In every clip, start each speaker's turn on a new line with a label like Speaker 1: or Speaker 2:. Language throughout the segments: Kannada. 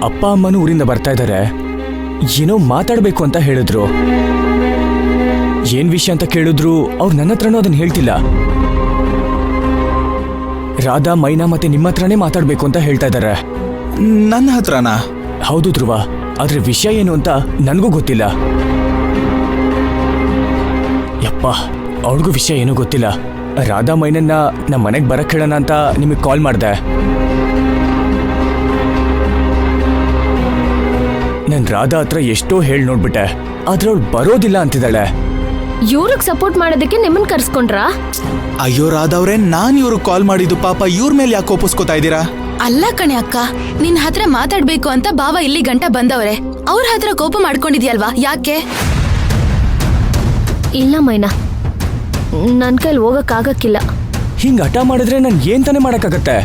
Speaker 1: ಅಪ್ಪ ಅಮ್ಮನೂ ಊರಿಂದ ಬರ್ತಾ ಇದ್ದಾರೆ. ಏನೋ ಮಾತಾಡ್ಬೇಕು ಅಂತ ಹೇಳಿದ್ರು. ಏನ್ ವಿಷಯ ಅಂತ ಕೇಳಿದ್ರು ಅವ್ರು ನನ್ನ ಹತ್ರನೂ ಅದನ್ನ ಹೇಳ್ತಿಲ್ಲ. ರಾಧಾ, ಮೈನಾ ಮತ್ತೆ ನಿಮ್ಮ ಹತ್ರನೇ ಮಾತಾಡ್ಬೇಕು ಅಂತ ಹೇಳ್ತಾ ಇದ್ದಾರೆ.
Speaker 2: ನನ್ನ ಹತ್ರನಾ?
Speaker 1: ಹೌದು ಧ್ರುವ, ಆದ್ರೆ ವಿಷಯ ಏನು ಅಂತ ನನಗೂ ಗೊತ್ತಿಲ್ಲ. ಯಪ್ಪ, ಅವಳಿಗೂ ವಿಷಯ ಏನೂ ಗೊತ್ತಿಲ್ಲ. ರಾಧಾ ಮೈನನ್ನ ನಮ್ಮ ಮನೆಗೆ ಬರಕ್ ಹೇಳೋಣ ಅಂತ ನಿಮಗೆ ಕಾಲ್ ಮಾಡಿದೆ. ನನ್ ರಾಧಾ ಹತ್ರ ಎಷ್ಟೋ ಹೇಳಿ ನೋಡ್ಬಿಟ್ಟೆ, ಆದ್ರೆ ಅವಳು ಬರೋದಿಲ್ಲ ಅಂತಿದ್ದಾಳೆ.
Speaker 3: ಇವ್ರಿಗೆ ಸಪೋರ್ಟ್ ಮಾಡೋದಕ್ಕೆ ನಿಮ್ಮನ್ ಕರ್ಸ್ಕೊಂಡ್ರಾ?
Speaker 2: ಅಯ್ಯೋ ರಾಧವ್ರೆ, ನಾನ್ ಇವ್ರಿಗೆ ಕಾಲ್ ಮಾಡಿದ್ದು. ಪಾಪ ಇವ್ರ ಮೇಲೆ ಯಾಕೆ ಕೋಪಿಸ್ಕೊತಾ ಇದ್ದೀರಾ?
Speaker 4: ಅಲ್ಲ ಕಣೆ ಅಕ್ಕ, ನಿನ್ ಹತ್ರ ಮಾತಾಡ್ಬೇಕು ಅಂತ ಬಾವ ಇಲ್ಲಿ ಗಂಟ ಬಂದವ್ರೆ. ಅವ್ರ ಹತ್ರ ಕೋಪ ಮಾಡ್ಕೊಂಡಿದ್ಯಲ್ವಾ, ಯಾಕೆ?
Speaker 3: ಇಲ್ಲ ಮೈನಾ, ನನ್ ಕೈಲಿ ಹೋಗಕ್ಕಾಗಕ್ಕಿಲ್ಲ.
Speaker 1: ಹಿಂಗ್ ಹಠ ಮಾಡಿದ್ರೆ ನಾನು ಏನ್ ತಾನೇ ಮಾಡಕ್ಕಾಗತ್ತೆ?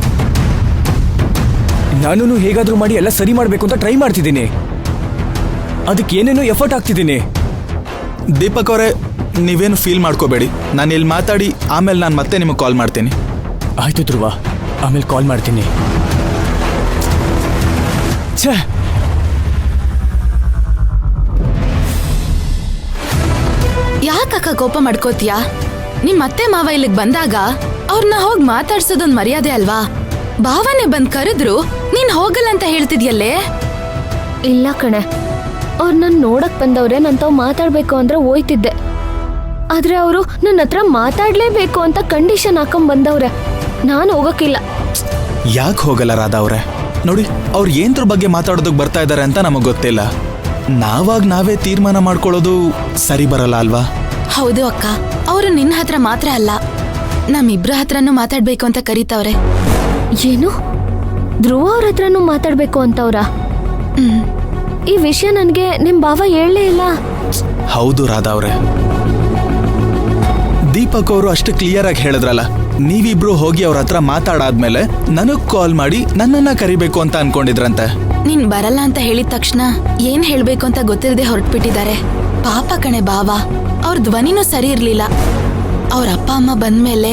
Speaker 1: ನಾನು ಹೇಗಾದ್ರೂ ಮಾಡಿ ಎಲ್ಲ ಸರಿ ಮಾಡ್ಬೇಕು ಅಂತ ಟ್ರೈ ಮಾಡ್ತಿದ್ದೀನಿ. ಅದಕ್ಕೆ ಏನೇನೋ ಎಫರ್ಟ್ ಆಗ್ತಿದ್ದೀನಿ.
Speaker 2: ದೀಪಕ್ ಅವರೇ, ನೀವೇನು ಫೀಲ್ ಮಾಡ್ಕೋಬೇಡಿ. ನಾನು ಇಲ್ಲಿ ಮಾತಾಡಿ ಆಮೇಲೆ ನಾನು ಮತ್ತೆ ನಿಮಗೆ ಕಾಲ್ ಮಾಡ್ತೀನಿ.
Speaker 1: ಆಯ್ತು ಧ್ರುವ, ಆಮೇಲೆ ಕಾಲ್ ಮಾಡ್ತೀನಿ. ಛೇ,
Speaker 4: ಯಾಕಕ್ಕ ಕೋಪ ಮಾಡ್ಕೋತೀಯಾ? ನಿಮ್ ಅತ್ತೆ ಮಾವ ಇಲ್ಲಿಗ್ ಬಂದಾಗ ಅವ್ರನ್ನ ಹೋಗ್ ಮಾತಾಡ್ಸೋದೊಂದ್ ಮರ್ಯಾದೆ ಅಲ್ವಾ? ಭಾವನೆ ಬಂದ್ ಕರೆದ್ರು ನೀನ್ ಹೋಗಲ್ಲ ಅಂತ ಹೇಳ್ತಿದ್ಯಲ್ಲೇ?
Speaker 3: ಇಲ್ಲ ಕಣೆ, ಅವ್ರು ನನ್ ನೋಡಕ್ ಬಂದವ್ರೆ. ನನ್ ತಾವ್ ಮಾತಾಡ್ಬೇಕು ಅಂದ್ರೆ ಹೋಯ್ತಿದ್ದೆ. ಆದ್ರೆ ಅವರು ನನ್ನ ಹತ್ರ ಮಾತಾಡ್ಲೇಬೇಕು ಅಂತ ಕಂಡೀಷನ್ ಹಾಕೊಂಡ್ ಬಂದವ್ರೆ. ನಾನು ಹೋಗಕ್ಕಿಲ್ಲ.
Speaker 2: ಯಾಕೆ ಹೋಗಲ್ಲ ರಾಧಾ ಅವ್ರೆ? ನೋಡಿ, ಅವ್ರು ಏನ್ರ ಬಗ್ಗೆ ಮಾತಾಡೋದಕ್ಕೆ ಬರ್ತಾ ಇದ್ದಾರೆ ಅಂತ ನಮಗ್ ಗೊತ್ತಿಲ್ಲ. ನಾವೇ ತೀರ್ಮಾನ ಮಾಡ್ಕೊಳ್ಳೋದು ಸರಿ ಬರಲ್ಲ ಅಲ್ವಾ?
Speaker 4: ಹೌದು ಅಕ್ಕ, ಅವರು ನಿನ್ನ ಹತ್ರ ಮಾತ್ರ ಅಲ್ಲ, ನಮ್ಮಿಬ್ರ ಹತ್ರನೂ ಮಾತಾಡ್ಬೇಕು ಅಂತ ಕರೀತವ್ರೆ.
Speaker 3: ಏನು, ಧ್ರುವ ಅವ್ರ ಹತ್ರನೂ ಮಾತಾಡ್ಬೇಕು ಅಂತವ್ರ? ಈ ವಿಷಯ ನನ್ಗೆ ನಿಮ್ ಭಾವ ಹೇಳಲೇ ಇಲ್ಲ.
Speaker 2: ಹೌದು ರಾಧಾ ಅವ್ರೆ, ದೀಪಕ್ ಅವರು ಅಷ್ಟು ಕ್ಲಿಯರ್ ಆಗಿ ಹೇಳಿದ್ರಲ್ಲ. ನೀವಿಬ್ರು ಹೋಗಿ ಅವ್ರ ಹತ್ರ ಮಾತಾಡಾದ್ಮೇಲೆ ನನಗ್ ಕಾಲ್ ಮಾಡಿ ನನ್ನನ್ನ ಕರಿಬೇಕು ಅಂತ ಅನ್ಕೊಂಡಿದ್ರಂತೆ.
Speaker 4: ನೀನ್ ಬರಲ್ಲ ಅಂತ ಹೇಳಿದ ತಕ್ಷಣ ಏನ್ ಹೇಳ್ಬೇಕು ಅಂತ ಗೊತ್ತಿಲ್ಲದೆ ಹೊರಟ್ಬಿಟ್ಟಿದ್ದಾರೆ. ಪಾಪ ಕಣೆ ಬಾವ, ಅವ್ರ ಧ್ವನಿನೂ ಸರಿ ಇರ್ಲಿಲ್ಲ. ಅವ್ರ ಅಪ್ಪ ಅಮ್ಮ ಬಂದ್ಮೇಲೆ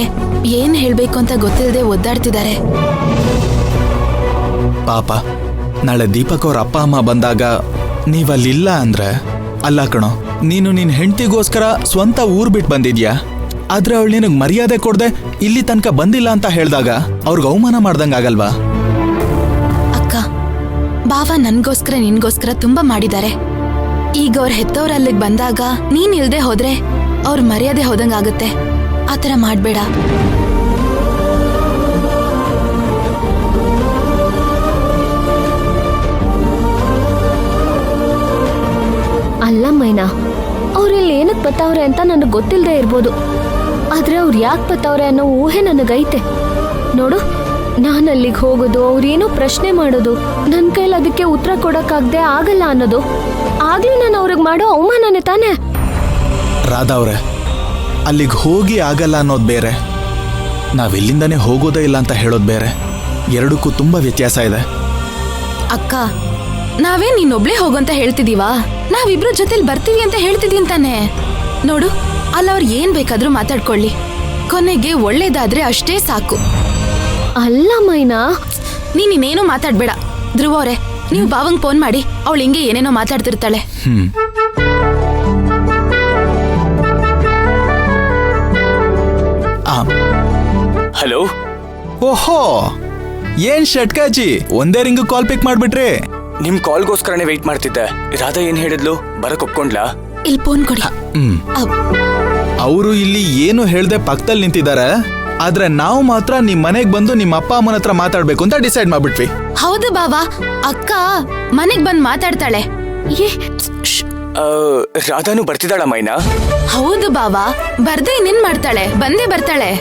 Speaker 4: ಏನ್ ಹೇಳ್ಬೇಕು ಅಂತ ಗೊತ್ತಿಲ್ಲದೆ ಒದ್ದಾಡ್ತಿದ್ದಾರೆ.
Speaker 2: ಪಾಪ, ನಾಳೆ ದೀಪಕ್ ಅವ್ರ ಅಪ್ಪ ಅಮ್ಮ ಬಂದಾಗ ನೀವಲ್ಲಿಲ್ಲ ಅಂದ್ರೆ, ಅಲ್ಲ ಕಣೋ, ನೀನು ನಿನ್ ಹೆಂಡತಿಗೋಸ್ಕರ ಸ್ವಂತ ಊರ್ ಬಿಟ್ಟು ಬಂದಿದ್ಯಾ. ಆದ್ರೆ ಅವಳು ನಿನಗ್ ಮರ್ಯಾದೆ ಕೊಡದೆ ಇಲ್ಲಿ ತನಕ ಬಂದಿಲ್ಲ ಅಂತ ಹೇಳ್ದಾಗ ಅವ್ರಿಗೆ ಅವಮಾನ ಮಾಡ್ದಂಗಾಗಲ್ವಾ?
Speaker 4: ಅಕ್ಕ, ಬಾವ ನನ್ಗೋಸ್ಕರ ನಿನ್ಗೋಸ್ಕರ ತುಂಬಾ ಮಾಡಿದ್ದಾರೆ. ಈಗ ಅವ್ರ ಹೆತ್ತವ್ರ ಅಲ್ಲಿಗ್ ಬಂದಾಗ ನೀನ್ ಇಲ್ದೆ ಹೋದ್ರೆ ಅವ್ರ ಮರ್ಯಾದೆ ಹೋದಂಗಾಗುತ್ತೆ. ಆತರ ಮಾಡ್ಬೇಡ.
Speaker 3: ಅಲ್ಲ ಮೈನಾ, ಅವ್ರಲ್ಲಿ ಏನಕ್ ಬತ್ತವ್ರೆ ಅಂತ ನನಗೆ ಗೊತ್ತಿಲ್ಲದೆ ಇರ್ಬೋದು. ಆದ್ರೆ ಅವ್ರು ಯಾಕೆ ಬತ್ತವ್ರೆ ಅನ್ನೋ ಊಹೆ ನನಗೈತೆ. ನೋಡು, ನಾನು ಅಲ್ಲಿಗೆ ಹೋಗೋದು, ಅವ್ರೇನೋ ಪ್ರಶ್ನೆ ಮಾಡೋದು, ನನ್ನ ಕೈಲಿ ಅದಕ್ಕೆ ಉತ್ತರ ಕೊಡಕ್ಕಾಗದೆ ಆಗಲ್ಲ ಅನ್ನೋದು, ಆಗ್ಲೂ ನಾನು ಅವ್ರಿಗೆ ಮಾಡೋ ಅವಮಾನನೇ ತಾನೆ.
Speaker 2: ರಾಧಾ ಅವ್ರೆ, ಅಲ್ಲಿಗೆ ಹೋಗಿ ಆಗಲ್ಲ ಅನ್ನೋದು ಬೇರೆ, ನಾವೆಲ್ಲಿಂದಾನೇ ಹೋಗೋದೇ ಇಲ್ಲ ಅಂತ ಹೇಳೋದು ಬೇರೆ. ಎರಡಕ್ಕೂ ತುಂಬಾ ವ್ಯತ್ಯಾಸ ಇದೆ.
Speaker 4: ಅಕ್ಕ, ನಾವೇ ನೀನೊಬ್ಳೇ ಹೋಗಂತ ಹೇಳ್ತಿದೀವಾ? ನಾವಿಬ್ರು ಜೊತೆಲಿ ಬರ್ತೀವಿ ಅಂತ ಹೇಳ್ತಿದೀನಿ ತಾನೆ. ನೋಡು, ಅಲ್ಲ ಅವ್ರು ಏನ್ ಬೇಕಾದ್ರೂ ಮಾತಾಡ್ಕೊಳ್ಳಿ, ಕೊನೆಗೆ ಒಳ್ಳೇದಾದ್ರೆ ಅಷ್ಟೇ ಸಾಕು.
Speaker 3: ಅಲ್ಲ ಮೈನಾ,
Speaker 4: ನೀನೇನೋ ಮಾತಾಡ್ಬೇಡ. ಧ್ರುವ ಅವ್ರೆ, ನೀವು ಬಾವಂಗ್ ಫೋನ್ ಮಾಡಿ, ಅವಳು ಹಿಂಗೆ ಏನೇನೋ ಮಾತಾಡ್ತಿರ್ತಾಳೆ.
Speaker 1: ಹಲೋ.
Speaker 2: ಓಹೋ, ಏನ್ ಷಟ್ಕಾಜಿ, ಒಂದೇ ರಿಂಗ್ ಕಾಲ್ ಪಿಕ್ ಮಾಡ್ಬಿಟ್ರಿ?
Speaker 1: ನಿಮ್ ಕಾಲ್ಗೋಸ್ಕರನೇ ವೆಯ್ಟ್ ಮಾಡ್ತಿದ್ದೆ. ರಾಧಾ ಏನ್ ಹೇಳಿದ್ಲು, ಬರಕ್ ಒಪ್ಕೊಂಡ್ಲಾ?
Speaker 4: ಇಲ್ಲಿ ಫೋನ್ ಕೊಡಿ.
Speaker 2: ಅವರು ಇಲ್ಲಿ ಏನು ಹೇಳ್ದೆ ಪಕ್ಕದಲ್ಲಿ ನಿಂತಿದ್ದಾರೆ. ಆದ್ರೆ ನಾವು ಮಾತ್ರ ನಿಮ್ ಮನೆಗ್ ಬಂದು ನಿಮ್ಮ ಅಪ್ಪ ಅಮ್ಮನ ಹತ್ರ ಮಾತಾಡ್ಬೇಕು ಅಂತ ಡಿಸೈಡ್ ಮಾಡ್ಬಿಟ್ವಿ.
Speaker 4: ಹೌದು ಬಾವಾ, ಅಕ್ಕ ಮನೆಗ್ ಬಂದ್ ಮಾತಾಡ್ತಾಳೆ.
Speaker 1: ರಾಧಾನು ಬರ್ತಿದ್ದಾಳ ಮೈನಾ?
Speaker 4: ಹೌದು ಬಾವಾ, ಬರ್ದೇ ಇನ್ನೇನ್ ಮಾಡ್ತಾಳೆ, ಬಂದೇ ಬರ್ತಾಳೆ.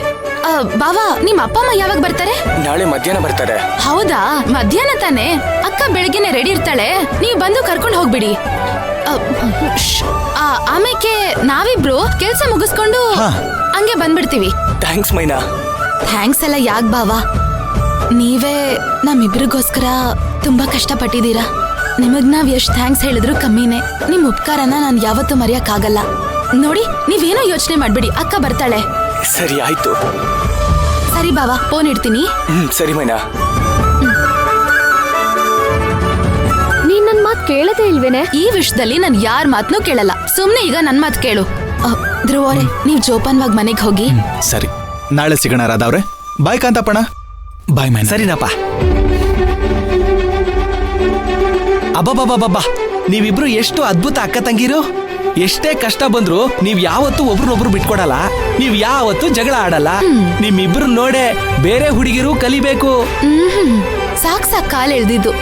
Speaker 4: ಬಾವಾ, ನಿಮ್ ಅಪ್ಪ ಅಮ್ಮ ಯಾವಾಗ ಬರ್ತಾರೆ?
Speaker 1: ನಾಳೆ ಮಧ್ಯಾಹ್ನ ಬರ್ತಾರೆ.
Speaker 4: ಹೌದಾ, ಮಧ್ಯಾಹ್ನ ತಾನೆ. ಅಕ್ಕ ಬೆಳಗ್ಗೆನೆ ರೆಡಿ ಇರ್ತಾಳೆ, ನೀವು ಬಂದು ಕರ್ಕೊಂಡು ಹೋಗ್ಬಿಡಿ. ಆಮೇಲೆ ನಾವಿಬ್ರು ಕೆಲ್ಸ ಮುಗಿಸ್ಕೊಂಡು ಹಂಗೆ ಬಂದ್ಬಿಡ್ತೀವಿ.
Speaker 1: ಥ್ಯಾಂಕ್ಸ್ ಮೈನಾ.
Speaker 4: ಥ್ಯಾಂಕ್ಸ್ ಎಲ್ಲ ಯಾಕ್ ಬಾವಾ, ನೀವೇ ನಮ್ಮಿಬ್ರಿಗೋಸ್ಕರ ತುಂಬಾ ಕಷ್ಟಪಟ್ಟಿದ್ದೀರಾ. ನಿಮಗ್ ನಾವ್ ಎಷ್ಟ್ ಥ್ಯಾಂಕ್ಸ್ ಹೇಳಿದ್ರು ಕಮ್ಮಿನೇ. ನಿಮ್ ಉಪಕಾರನ ನಾನ್ ಯಾವತ್ತೂ ಮರೆಯಕ್ಕಾಗಲ್ಲ. ನೋಡಿ, ನೀವೇನೋ ಯೋಚನೆ ಮಾಡ್ಬಿಡಿ, ಅಕ್ಕ ಬರ್ತಾಳೆ.
Speaker 1: ಸರಿ, ಆಯ್ತು.
Speaker 4: ಸರಿ ಬಾವಾ, ಫೋನ್ ಇಡ್ತೀನಿ.
Speaker 1: ಸರಿ ಮೈನಾ.
Speaker 3: ಕೇಳದೇ ಇಲ್ವೇನೆ?
Speaker 4: ಈ ವಿಷಯದಲ್ಲಿ ನಾನು ಯಾರ ಮಾತನ್ನೂ ಕೇಳಲ್ಲ. ಸುಮ್ನೆ ಈಗ ನನ್ ಮಾತು ಕೇಳು. ಧ್ರುವರೇ, ನೀವ್ ಜೋಪಾನ್ವಾಗಿ ಮನೆಗೆ ಹೋಗಿ.
Speaker 2: ಸರಿ, ನಾಳೆ ಸಿಗೋಣ ರಾಧಾ ಅವ್ರೆ. ಬಾಯ್ ಕಾಂತಪ್ಪಣ. ಬಾಯ್ ಮೈನಾ.
Speaker 5: ಸರಿನಪ್ಪ. ಅಬ್ಬಬ್ಬಬ್ಬಬ್ಬಾ, ನೀವಿಬ್ರು ಎಷ್ಟು ಅದ್ಭುತ ಅಕ್ಕ ತಂಗಿರು. ಎಷ್ಟೇ ಕಷ್ಟ ಬಂದ್ರು ನೀವ್ ಯಾವತ್ತೂ ಒಬ್ರನ್ನೊಬ್ರು ಬಿಟ್ಕೊಡಲ್ಲ, ನೀವ್ ಯಾವತ್ತೂ ಜಗಳ ಆಡಲ್ಲ. ನಿಮ್ಮಿಬ್ರು ನೋಡೆ ಬೇರೆ ಹುಡುಗಿರು ಕಲಿಬೇಕು.
Speaker 4: ಸಾಕ್ ಕಾಲ್ ಎಳ್ದಿದ್ದು.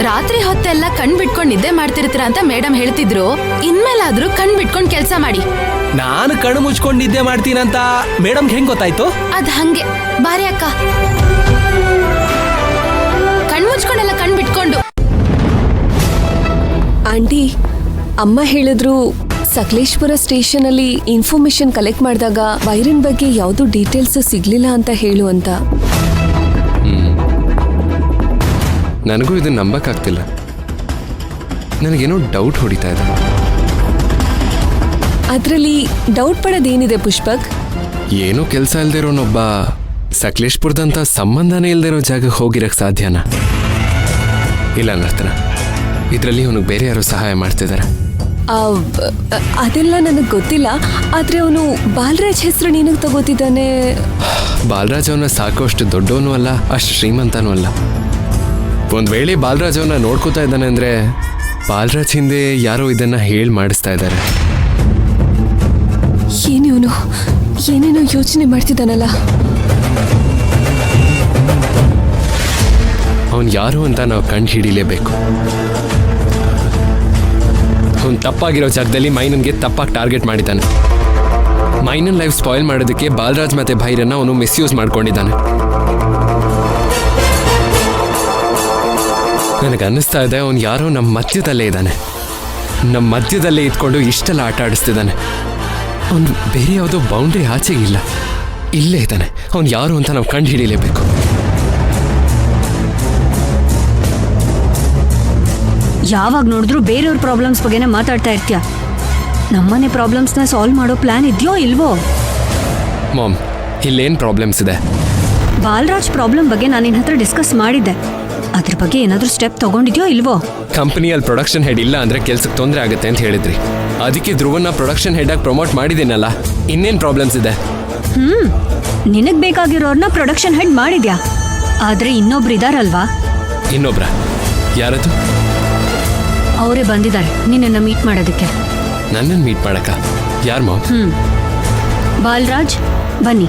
Speaker 4: ರಾತ್ರಿ ಹೊತ್ತೆಲ್ಲ ಕಣ್ ಬಿಟ್ಕೊಂಡ್ ನಿದ್ದೆ ಮಾಡ್ತಿರ್ತೀರ ಅಂತ ಮೇಡಮ್ ಹೇಳ್ತಿದ್ರು. ಇನ್ಮೇಲಾದ್ರೂ ಕಣ್ ಬಿಟ್ಕೊಂಡ್ ಕೆಲ್ಸ ಮಾಡಿ.
Speaker 5: ನಾನು ಕಣ್ಣು ಮುಚ್ಕೊಂಡ್ ನಿದ್ದೆ ಮಾಡ್ತೀನಂತ ಮೇಡಮ್ಗೆ ಹೆಂಗ್ ಗೊತ್ತಾಯ್ತು?
Speaker 4: ಅದ್ ಹಂಗೆ. ಬಾರಿ ಅಕ್ಕ, ಕಣ್ ಮುಚ್ಕೊಂಡೆಲ್ಲ ಕಣ್ ಬಿಟ್ಕೊಂಡು.
Speaker 6: ಆಂಟಿ, ಅಮ್ಮ ಹೇಳಿದ್ರು ಸಕಲೇಶ್ಪುರ ಸ್ಟೇಷನ್ ಅಲ್ಲಿ ಇನ್ಫಾರ್ಮೇಶನ್ ಕಲೆಕ್ಟ್ ಮಾಡಿದಾಗ ವೈರನ್ ಬಗ್ಗೆ ಯಾವ್ದು ಡೀಟೇಲ್ಸ್ ಸಿಗ್ಲಿಲ್ಲ ಅಂತ ಹೇಳು ಅಂತ.
Speaker 7: ನನಗೂ ಇದನ್ನ ನಂಬಕ್ಕಾಗ್ತಿಲ್ಲ. ನನಗೇನೋ ಡೌಟ್ ಹೊಡಿತಾ ಇದೆ.
Speaker 6: ಅದ್ರಲ್ಲಿ ಡೌಟ್ ಪಡೋದೇನಿದೆ ಪುಷ್ಪಕ್?
Speaker 7: ಏನೋ ಕೆಲಸ ಇಲ್ದೇ ಇರೋನೊಬ್ಬ ಸಕಲೇಶ್ಪುರದಂತ ಸಂಬಂಧನೇ ಇಲ್ದೇ ಇರೋ ಜಾಗಕ್ಕೆ ಹೋಗಿರಕ್ ಸಾಧ್ಯನಾ? ಇಲ್ಲ ನರ್ತನ, ಇದರಲ್ಲಿ ಅವನಿಗೆ ಬೇರೆ ಯಾರೋ ಸಹಾಯ ಮಾಡ್ತಿದ್ದಾರೆ.
Speaker 6: ಅದೆಲ್ಲ ನನಗೆ ಗೊತ್ತಿಲ್ಲ. ಆದ್ರೆ ಅವನು ಬಾಲರಾಜ್ ಹೆಸರು ನೀನಗ್ ತಗೋತಿದ್ದಾನೆ.
Speaker 7: ಬಾಲರಾಜ್ ಅವನ ಸಾಕಷ್ಟು ದೊಡ್ಡವನು ಅಲ್ಲ, ಅಷ್ಟು ಶ್ರೀಮಂತನೂ ಅಲ್ಲ. ಒಂದ್ ವೇಳೆ ಬಾಲರಾಜ್ ಅವನ್ನ ನೋಡ್ಕೋತಾ ಇದ್ದಾನೆ ಅಂದ್ರೆ ಬಾಲರಾಜ್ ಹಿಂದೆ ಯಾರೋ ಇದನ್ನ ಹೇಳಿ ಮಾಡಿಸ್ತಾ ಇದ್ದಾರೆ.
Speaker 6: ಏನಿವನು ಏನೇನೋ ಯೋಚನೆ ಮಾಡ್ತಿದ್ದಾನಲ್ಲ.
Speaker 7: ಅವನ್ ಯಾರು ಅಂತ ನಾವು ಕಂಡು ಹಿಡಿಲೇಬೇಕು. ಅವ್ನು ತಪ್ಪಾಗಿರೋ ಜಾಗದಲ್ಲಿ ಮೈನನ್ಗೆ ತಪ್ಪಾಗಿ ಟಾರ್ಗೆಟ್ ಮಾಡಿದ್ದಾನೆ. ಮೈನನ್ ಲೈಫ್ ಸ್ಪಾಯ್ಲ್ ಮಾಡೋದಕ್ಕೆ ಬಾಲರಾಜ್ ಮತ್ತೆ ಭೈರನ್ನ ಅವನು ಮಿಸ್ಯೂಸ್ ಮಾಡ್ಕೊಂಡಿದ್ದಾನೆ. ನನಗೆ ಅನ್ನಿಸ್ತಾ ಇದೆ ಅವನು ಯಾರೋ ನಮ್ಮ ಮಧ್ಯದಲ್ಲೇ ಇದ್ದಾನೆ. ನಮ್ಮ ಮಧ್ಯದಲ್ಲೇ ಇದ್ಕೊಂಡು ಇಷ್ಟೆಲ್ಲ ಆಟ ಆಡಿಸ್ತಿದ್ದಾನೆ. ಅವನು ಬೇರೆ ಯಾವುದೋ ಬೌಂಡ್ರಿ ಆಚೆಗಿಲ್ಲ, ಇಲ್ಲೇ ಇದ್ದಾನೆ. ಅವನು ಯಾರು ಅಂತ ನಾವು ಕಂಡು ಹಿಡಿಲೇಬೇಕು.
Speaker 8: ಯಾವಾಗ ನೋಡಿದ್ರು ಬೇರೆಯವ್ರ ಪ್ರಾಬ್ಲಮ್ಸ್ ಬಗ್ಗೆನೇ ಮಾತಾಡ್ತಾ ಇರ್ತೀಯ. ನಮ್ಮನೆ ಪ್ರಾಬ್ಲಮ್ಸ್ನ ಸಾಲ್ವ್ ಮಾಡೋ ಪ್ಲಾನ್ ಇದೆಯೋ ಇಲ್ವೋ?
Speaker 7: ಮಾಮ್, ಇಲ್ಲೇನು ಪ್ರಾಬ್ಲಮ್ಸ್ ಇದೆ?
Speaker 8: ಬಾಲರಾಜ್ ಪ್ರಾಬ್ಲಮ್ ಬಗ್ಗೆ ನಾನು ನಿನ್ನ ಹತ್ರ ಡಿಸ್ಕಸ್ ಮಾಡಿದ್ದೆ. ಅದ್ರ ಬಗ್ಗೆ ಏನಾದರೂ ಸ್ಟೆಪ್ ತಗೊಂಡಿದ್ಯೋ ಇಲ್ವೋ?
Speaker 7: ಕಂಪನಿಯಲ್ಲಿ ಪ್ರೊಡಕ್ಷನ್ ಹೆಡ್ ಇಲ್ಲ ಅಂದ್ರೆ ಕೆಲ್ಸಕ್ಕೆ ತೊಂದರೆ ಆಗುತ್ತೆ ಅಂತ ಹೇಳಿದ್ರಿ. ಅದಕ್ಕೆ ಧ್ರುವನ್ನ ಪ್ರೊಡಕ್ಷನ್ ಹೆಡ್ ಆಗಿ ಪ್ರಮೋಟ್ ಮಾಡಿದ್ದೀನಲ್ಲ. ಇನ್ನೇನು ಪ್ರಾಬ್ಲಮ್ಸ್ ಇದೆ?
Speaker 8: ನಿನಗ್ ಬೇಕಾಗಿರೋರ್ನ ಪ್ರೊಡಕ್ಷನ್ ಹೆಡ್ ಮಾಡಿದ್ಯಾ, ಆದ್ರೆ ಇನ್ನೊಬ್ರು ಇದಾರಲ್ವಾ?
Speaker 7: ಇನ್ನೊಬ್ರ? ಯಾರದು?
Speaker 8: ಅವರೇ ಬಂದಿದ್ದಾರೆ ನಿನ್ನನ್ನು ಮೀಟ್ ಮಾಡೋದಕ್ಕೆ.
Speaker 7: ನನ್ನನ್ನು ಮೀಟ್ ಮಾಡಕ್ಕ? ಯಾರು ಮಾಮ್?
Speaker 8: ಬಾಲರಾಜ್, ಬನ್ನಿ.